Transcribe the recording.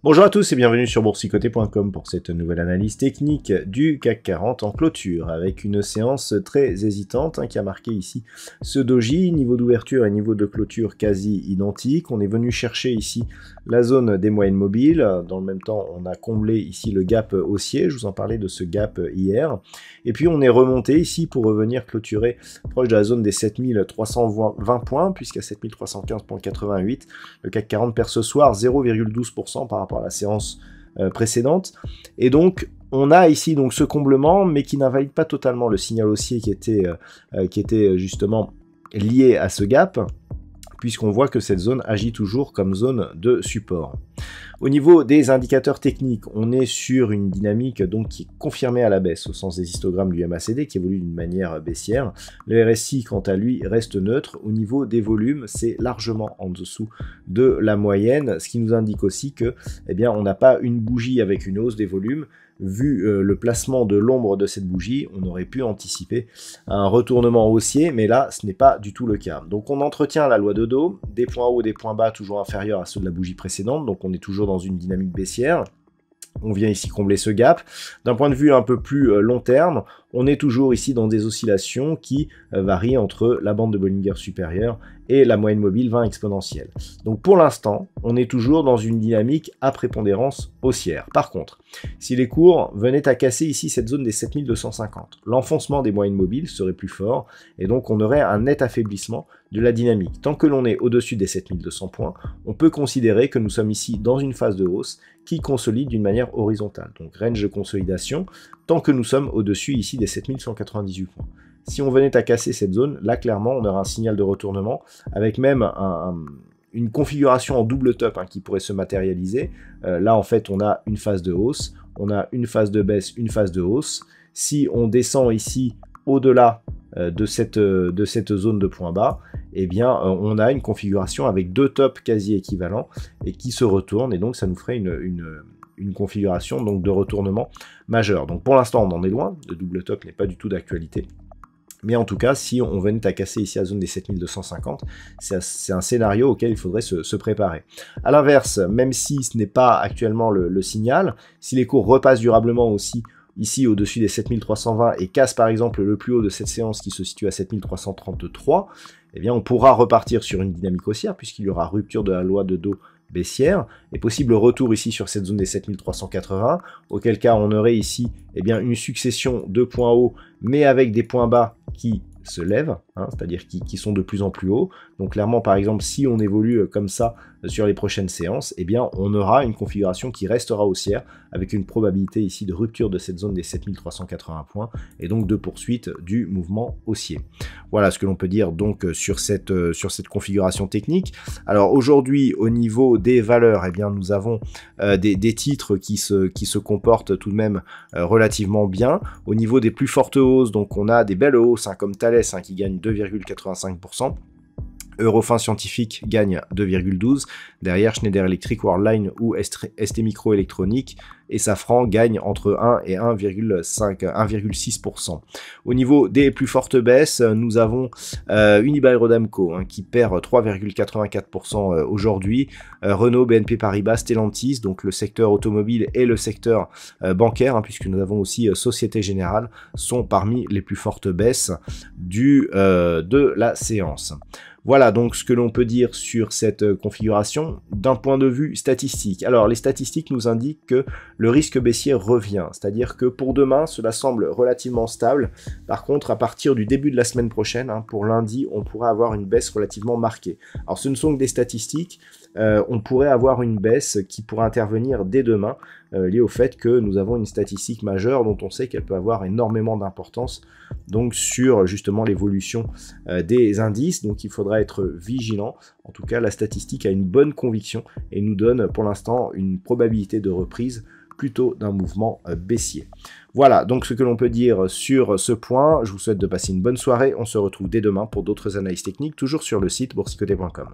Bonjour à tous et bienvenue sur boursicoté.com pour cette nouvelle analyse technique du CAC 40 en clôture avec une séance très hésitante qui a marqué ici ce doji, niveau d'ouverture et niveau de clôture quasi identiques. On est venu chercher ici la zone des moyennes mobiles. Dans le même temps, on a comblé ici le gap haussier. Je vous en parlais de ce gap hier. Et puis on est remonté ici pour revenir clôturer proche de la zone des 7320 points puisqu'à 7315,88, le CAC 40 perd ce soir 0,12% par rapport à la séance précédente. Et donc, on a ici donc ce comblement, mais qui n'invalide pas totalement le signal haussier qui était justement lié à ce gap, puisqu'on voit que cette zone agit toujours comme zone de support. Au niveau des indicateurs techniques, on est sur une dynamique donc qui est confirmée à la baisse au sens des histogrammes du MACD qui évolue d'une manière baissière. Le RSI, quant à lui, reste neutre. Au niveau des volumes, c'est largement en dessous de la moyenne, ce qui nous indique aussi que, eh bien, on n'a pas une bougie avec une hausse des volumes. Vu le placement de l'ombre de cette bougie, on aurait pu anticiper un retournement haussier, mais là, ce n'est pas du tout le cas. Donc on entretient la loi de Dow, des points hauts, des points bas toujours inférieurs à ceux de la bougie précédente, donc on est toujours dans une dynamique baissière. On vient ici combler ce gap. D'un point de vue un peu plus long terme, on est toujours ici dans des oscillations qui varient entre la bande de Bollinger supérieure et la moyenne mobile 20 exponentielle. Donc pour l'instant, on est toujours dans une dynamique à prépondérance haussière. Par contre, si les cours venaient à casser ici cette zone des 7250, l'enfoncement des moyennes mobiles serait plus fort et donc on aurait un net affaiblissement de la dynamique. Tant que l'on est au-dessus des 7200 points, on peut considérer que nous sommes ici dans une phase de hausse qui consolide d'une manière horizontale. Donc range de consolidation, tant que nous sommes au-dessus ici des 7198 points. Si on venait à casser cette zone, là clairement on aura un signal de retournement avec même une configuration en double top qui pourrait se matérialiser. Là en fait on a une phase de hausse, on a une phase de baisse, une phase de hausse. Si on descend ici au-delà de cette zone de point bas, eh bien on a une configuration avec deux tops quasi équivalents et qui se retournent et donc ça nous ferait une configuration donc de retournement majeur. Donc pour l'instant on en est loin, le double top n'est pas du tout d'actualité. Mais en tout cas, si on venait à casser ici la zone des 7250, c'est un scénario auquel il faudrait se préparer. A l'inverse, même si ce n'est pas actuellement le signal, si les cours repassent durablement aussi ici au-dessus des 7320 et cassent par exemple le plus haut de cette séance qui se situe à 7333, eh bien on pourra repartir sur une dynamique haussière puisqu'il y aura rupture de la loi de Dow baissière et possible retour ici sur cette zone des 7380, auquel cas on aurait ici eh bien, une succession de points hauts mais avec des points bas qui se lèvent, c'est-à-dire qui sont de plus en plus hauts. Donc clairement par exemple si on évolue comme ça sur les prochaines séances, eh bien on aura une configuration qui restera haussière avec une probabilité ici de rupture de cette zone des 7380 points et donc de poursuite du mouvement haussier. Voilà ce que l'on peut dire donc sur cette configuration technique. Alors aujourd'hui au niveau des valeurs, eh bien nous avons des titres qui se comportent tout de même relativement bien. Au niveau des plus fortes hausses, donc on a des belles hausses comme Thales qui gagne 2,85%. Eurofins Scientifique gagne 2,12%. Derrière, Schneider Electric, Worldline ou ST Microélectronique et Safran gagne entre 1 et 1,6%. Au niveau des plus fortes baisses, nous avons Unibail-Rodamco qui perd 3,84% aujourd'hui. Renault, BNP Paribas, Stellantis, donc le secteur automobile et le secteur bancaire, puisque nous avons aussi Société Générale, sont parmi les plus fortes baisses de la séance. Voilà donc ce que l'on peut dire sur cette configuration d'un point de vue statistique. Alors les statistiques nous indiquent que le risque baissier revient, c'est-à-dire que pour demain cela semble relativement stable. Par contre à partir du début de la semaine prochaine, pour lundi, on pourrait avoir une baisse relativement marquée. Alors ce ne sont que des statistiques, on pourrait avoir une baisse qui pourrait intervenir dès demain, liée au fait que nous avons une statistique majeure dont on sait qu'elle peut avoir énormément d'importance donc sur justement l'évolution des indices, donc il faudra être vigilant. En tout cas la statistique a une bonne conviction et nous donne pour l'instant une probabilité de reprise plutôt d'un mouvement baissier. Voilà donc ce que l'on peut dire sur ce point. Je vous souhaite de passer une bonne soirée. On se retrouve dès demain pour d'autres analyses techniques, toujours sur le site boursicoté.com.